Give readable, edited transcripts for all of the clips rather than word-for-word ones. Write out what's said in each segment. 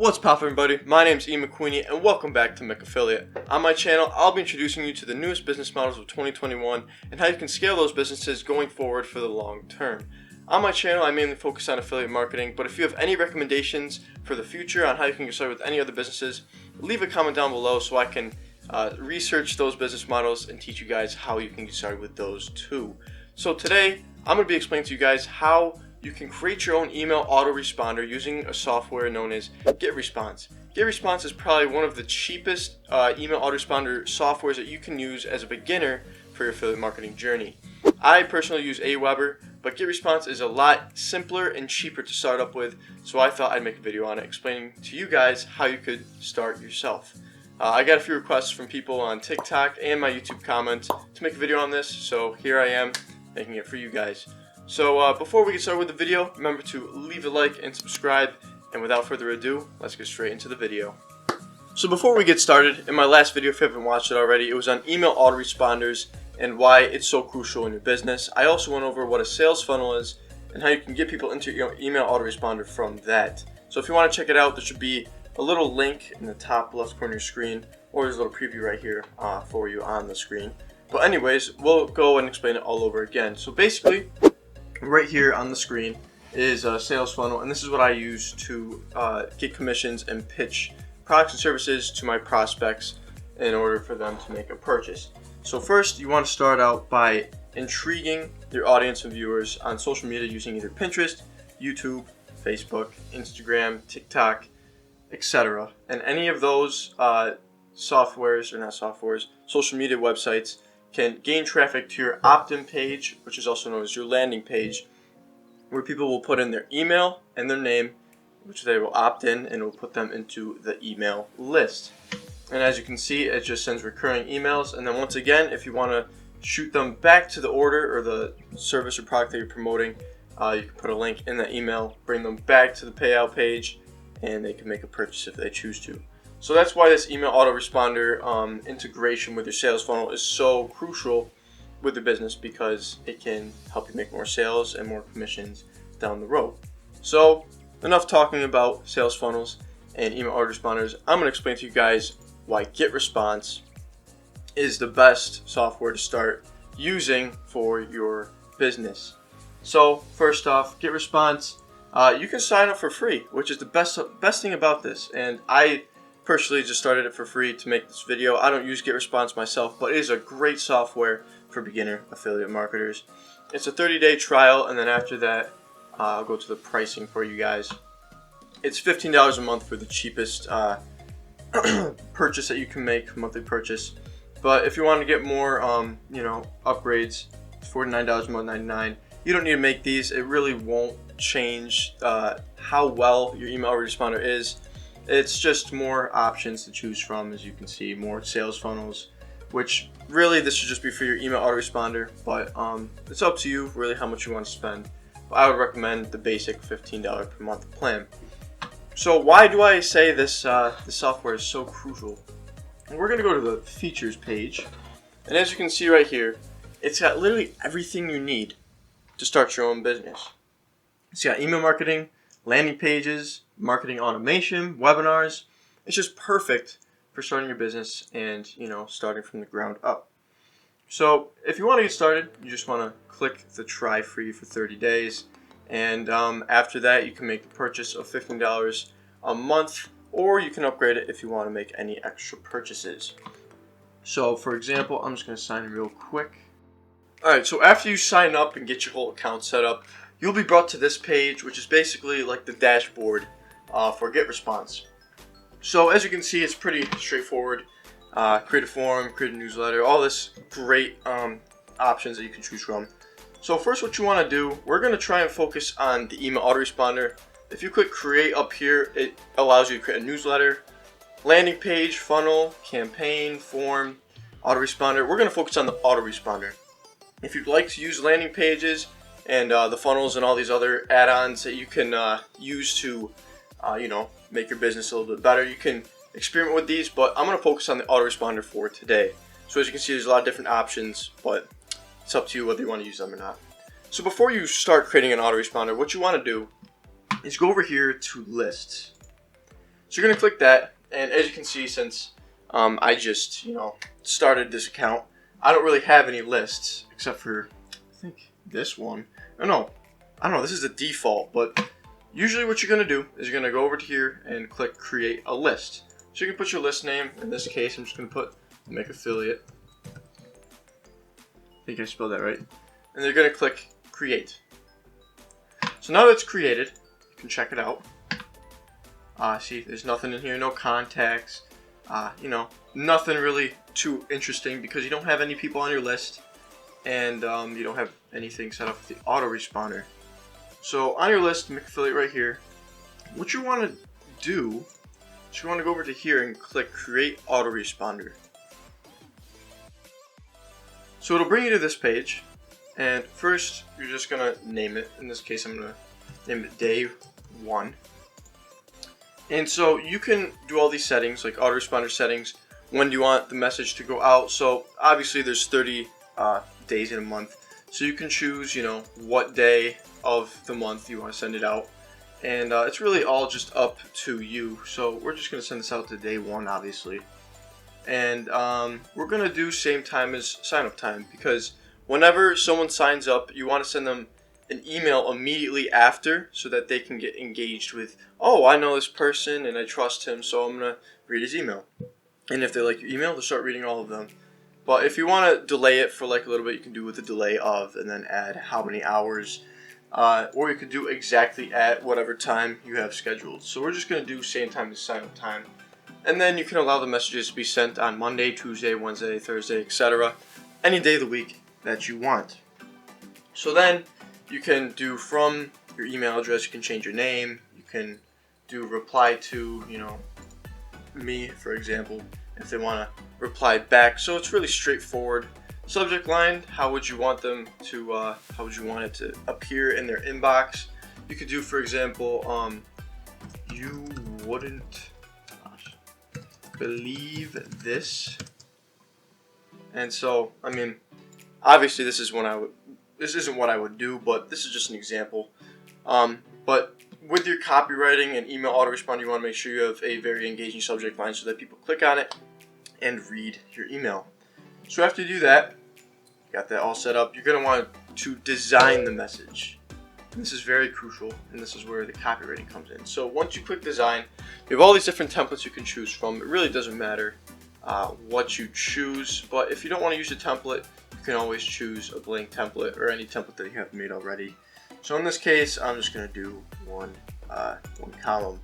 What's poppin', everybody? My name's Ian McQueenie and welcome back to McAffiliate. On my channel, I'll be introducing you to the newest business models of 2021 and how you can scale those businesses going forward for the long term. On my channel, I mainly focus on affiliate marketing, but if you have any recommendations for the future on how you can get started with any other businesses, leave a comment down below so I can research those business models and teach you guys how you can get started with those too. So today, I'm going to be explaining to you guys how you can create your own email autoresponder using a software known as GetResponse. GetResponse is probably one of the cheapest email autoresponder softwares that you can use as a beginner for your affiliate marketing journey. I personally use Aweber, but GetResponse is a lot simpler and cheaper to start up with, so I thought I'd make a video on it explaining to you guys how you could start yourself. I got a few requests from people on TikTok and my YouTube comments to make a video on this, so here I am making it for you guys. So before we get started with the video, remember to leave a like and subscribe, and without further ado, let's get straight into the video. So before we get started, in my last video, if you haven't watched it already, it was on email autoresponders and why it's so crucial in your business. I also went over what a sales funnel is and how you can get people into your email autoresponder from that. So if you want to check it out, there should be a little link in the top left corner of your screen, or there's a little preview right here for you on the screen. But anyways, we'll go and explain it all over again. So basically, right here on the screen is a sales funnel, and this is what I use to get commissions and pitch products and services to my prospects in order for them to make a purchase. So first, you want to start out by intriguing your audience and viewers on social media using either Pinterest, YouTube, Facebook, Instagram, TikTok, etc. And any of those social media websites can gain traffic to your opt-in page, which is also known as your landing page, where people will put in their email and their name, which they will opt in, and it will put them into the email list. And as you can see, it just sends recurring emails. And then once again, if you want to shoot them back to the order or the service or product that you're promoting, you can put a link in the email, bring them back to the payout page, and they can make a purchase if they choose to. So that's why this email autoresponder integration with your sales funnel is so crucial with your business, because it can help you make more sales and more commissions down the road. So enough talking about sales funnels and email autoresponders. I'm going to explain to you guys why GetResponse is the best software to start using for your business. So first off, GetResponse, you can sign up for free, which is the best thing about this. And I personally just started it for free to make this video. I don't use GetResponse myself, but it is a great software for beginner affiliate marketers. It's a 30-day trial, and then after that, I'll go to the pricing for you guys. It's $15 a month for the cheapest purchase that you can make, monthly purchase. But if you want to get more, upgrades, it's $49 a month, $99. You don't need to make these. It really won't change how well your email autoresponder is. It's just more options to choose from, as you can see, more sales funnels, which really this should just be for your email autoresponder, but it's up to you really how much you want to spend. But I would recommend the basic $15 per month plan. So why do I say this software is so crucial? And we're going to go to the features page, and as you can see right here, it's got literally everything you need to start your own business. It's got email marketing, landing pages, marketing automation, webinars. It's just perfect for starting your business and, starting from the ground up. So if you want to get started, you just want to click the try free for 30 days. And after that, you can make the purchase of $15 a month, or you can upgrade it if you want to make any extra purchases. So for example, I'm just going to sign in real quick. Alright, so after you sign up and get your whole account set up, you'll be brought to this page, which is basically like the dashboard for GetResponse. So as you can see, it's pretty straightforward. Create a form, create a newsletter, all this great options that you can choose from. So first, what you want to do, we're going to try and focus on the email autoresponder. If you click create up here, it allows you to create a newsletter, landing page, funnel, campaign, form, autoresponder. We're going to focus on the autoresponder. If you'd like to use landing pages and the funnels and all these other add-ons that you can use to, make your business a little bit better, you can experiment with these, but I'm going to focus on the autoresponder for today. So as you can see, there's a lot of different options, but it's up to you whether you want to use them or not. So before you start creating an autoresponder, what you want to do is go over here to lists. So you're going to click that, and as you can see, since I just started this account, I don't really have any lists except for I think this one. Oh no, I don't know. This is the default, but usually what you're going to do is you're going to go over to here and click create a list. So you can put your list name. In this case, I'm just going to put Make Affiliate. I think I spelled that right. And they're going to click create. So now that it's created, you can check it out. See, there's nothing in here, no contacts, nothing really too interesting because you don't have any people on your list, and you don't have anything set up with the autoresponder. So on your list, Make Affiliate right here, what you want to do is you want to go over to here and click Create Autoresponder. So it'll bring you to this page, and first you're just going to name it. In this case, I'm going to name it Day 1. And so you can do all these settings, like autoresponder settings, when do you want the message to go out. So obviously there's 30 days in a month. So you can choose, what day of the month you want to send it out. And it's really all just up to you. So we're just going to send this out to day 1, obviously. And we're going to do same time as sign up time, because whenever someone signs up, you want to send them an email immediately after so that they can get engaged with, oh, I know this person and I trust him, so I'm going to read his email. And if they like your email, they'll start reading all of them. But if you want to delay it for like a little bit, you can do with the delay of and then add how many hours. Or you could do exactly at whatever time you have scheduled. So we're just going to do same time as sign up time. And then you can allow the messages to be sent on Monday, Tuesday, Wednesday, Thursday, etc. Any day of the week that you want. So then you can do from your email address, you can change your name, you can do reply to, me, for example, if they want to reply back. So it's really straightforward. Subject line, how would you want them to, how would you want it to appear in their inbox? You could do, for example, you wouldn't believe this. And so, obviously this isn't what I would do, but this is just an example. But with your copywriting and email autoresponder, you want to make sure you have a very engaging subject line so that people click on it and read your email. So after you do that, you got that all set up, you're going to want to design the message. And this is very crucial, and this is where the copywriting comes in. So once you click design, you have all these different templates you can choose from. It really doesn't matter what you choose, but if you don't want to use a template, you can always choose a blank template or any template that you have made already. So in this case, I'm just going to do one column.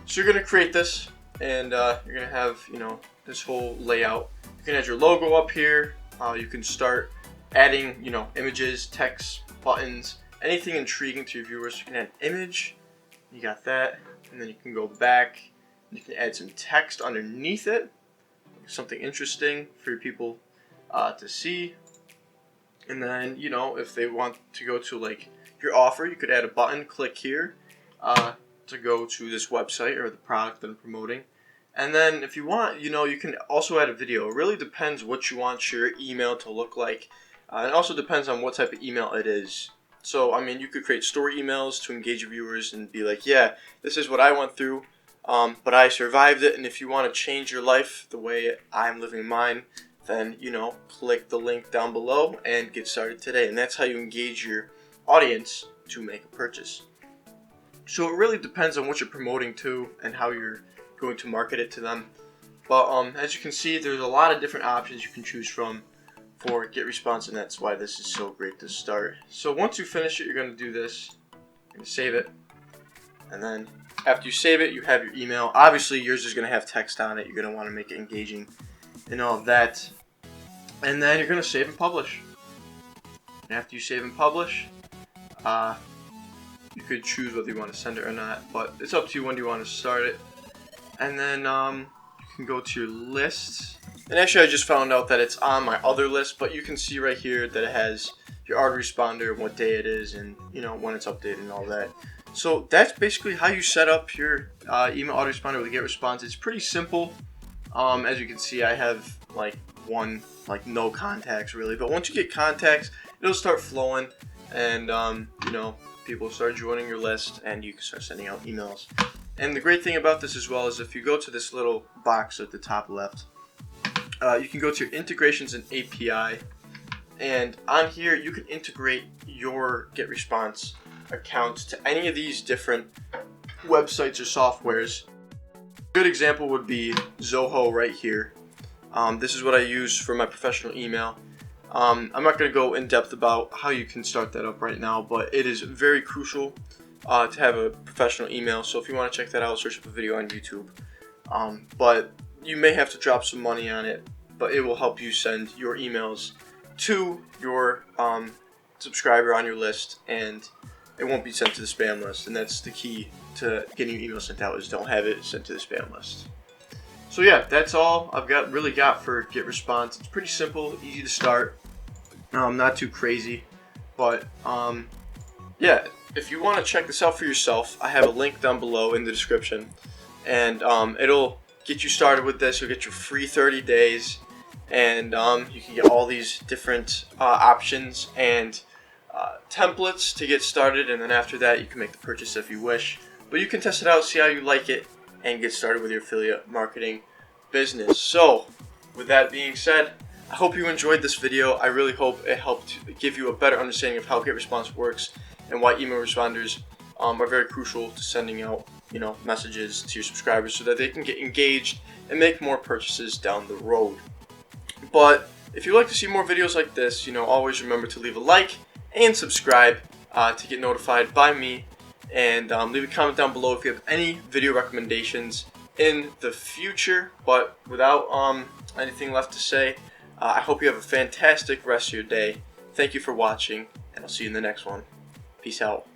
So you're going to create this, and you're going to have this whole layout. You can add your logo up here. You can start adding images, text, buttons, anything intriguing to your viewers. You can add an image. You got that, and then you can go back. You can add some text underneath it, something interesting for your people to see. And then, if they want to go to like your offer, you could add a button, click here to go to this website or the product that I'm promoting. And then if you want, you can also add a video. It really depends what you want your email to look like. It also depends on what type of email it is. So, you could create story emails to engage your viewers and be like, yeah, this is what I went through. But I survived it, and if you want to change your life the way I'm living mine, then, click the link down below and get started today. And that's how you engage your audience to make a purchase. So it really depends on what you're promoting to and how you're going to market it to them. But as you can see, there's a lot of different options you can choose from for GetResponse, and that's why this is so great to start. So once you finish it, you're going to do this. You're going to save it. And then after you save it, you have your email. Obviously, yours is going to have text on it. You're going to want to make it engaging and all of that. And then you're going to save and publish. And after you save and publish, you could choose whether you want to send it or not. But it's up to you when you want to start it. And then you can go to your list. And actually, I just found out that it's on my other list. But you can see right here that it has your autoresponder and what day it is and, when it's updated and all that. So that's basically how you set up your email autoresponder with GetResponse. It's pretty simple. As you can see, I have no contacts really, but once you get contacts, it'll start flowing, and people start joining your list, and you can start sending out emails. And the great thing about this as well is if you go to this little box at the top left, you can go to your integrations and API, and on here you can integrate your GetResponse account to any of these different websites or softwares. A good example would be Zoho right here. This is what I use for my professional email. I'm not going to go in depth about how you can start that up right now, but it is very crucial to have a professional email. So if you want to check that out, search up a video on YouTube. But you may have to drop some money on it, but it will help you send your emails to your subscriber on your list, and it won't be sent to the spam list. And that's the key to getting your email sent out, is don't have it sent to the spam list. So yeah, that's all I've really got for GetResponse. It's pretty simple, easy to start, not too crazy, but yeah, if you want to check this out for yourself, I have a link down below in the description, and it'll get you started with this. You'll get your free 30 days, and you can get all these different options and templates to get started, and then after that you can make the purchase if you wish. But you can test it out, see how you like it, and get started with your affiliate marketing business. So with that being said, I hope you enjoyed this video. I really hope it helped give you a better understanding of how GetResponse works and why email responders are very crucial to sending out messages to your subscribers so that they can get engaged and make more purchases down the road. But if you'd like to see more videos like this, always remember to leave a like and subscribe to get notified by me. And leave a comment down below if you have any video recommendations in the future. But without anything left to say, I hope you have a fantastic rest of your day. Thank you for watching, and I'll see you in the next one. Peace out.